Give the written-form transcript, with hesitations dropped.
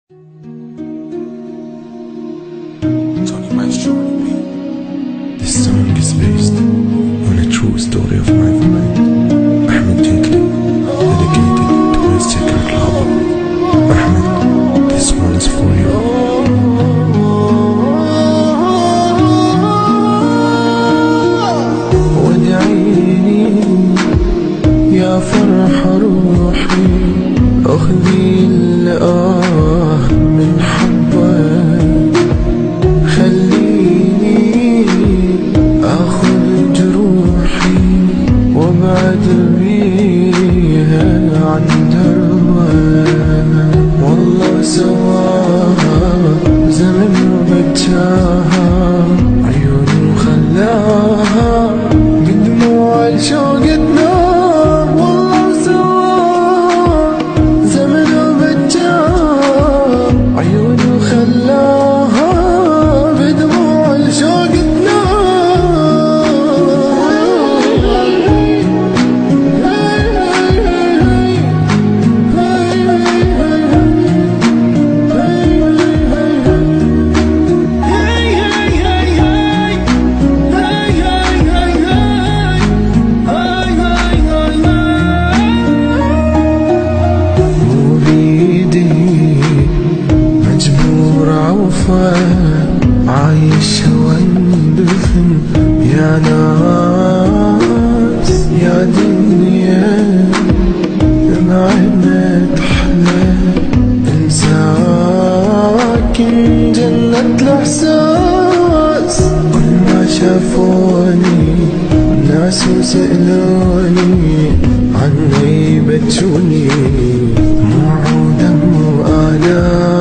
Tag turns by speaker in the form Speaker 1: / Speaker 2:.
Speaker 1: Tony Maestro on the beat. This song is based on a true story of my friend Ahmed Gently, dedicated to his secret lover. Ahmed, this one is for you. ودعيني يا فرح روحي، أخذي الآه من حبك، خليني أخذ جروحي وابعد بيها عن دربك. والله سواها زمن وبكاها، عيون خلاها بدموع الشوق تنام. والله سواها زمن وبكاها، عيون خلاها بدموع الشوق عايش واندفن يا ناس يا دنيا، معنا تحلى انساكن جنة الإحساس. كل ما شافوني الناس وسألوني عني بتشوني، موعودة وآلام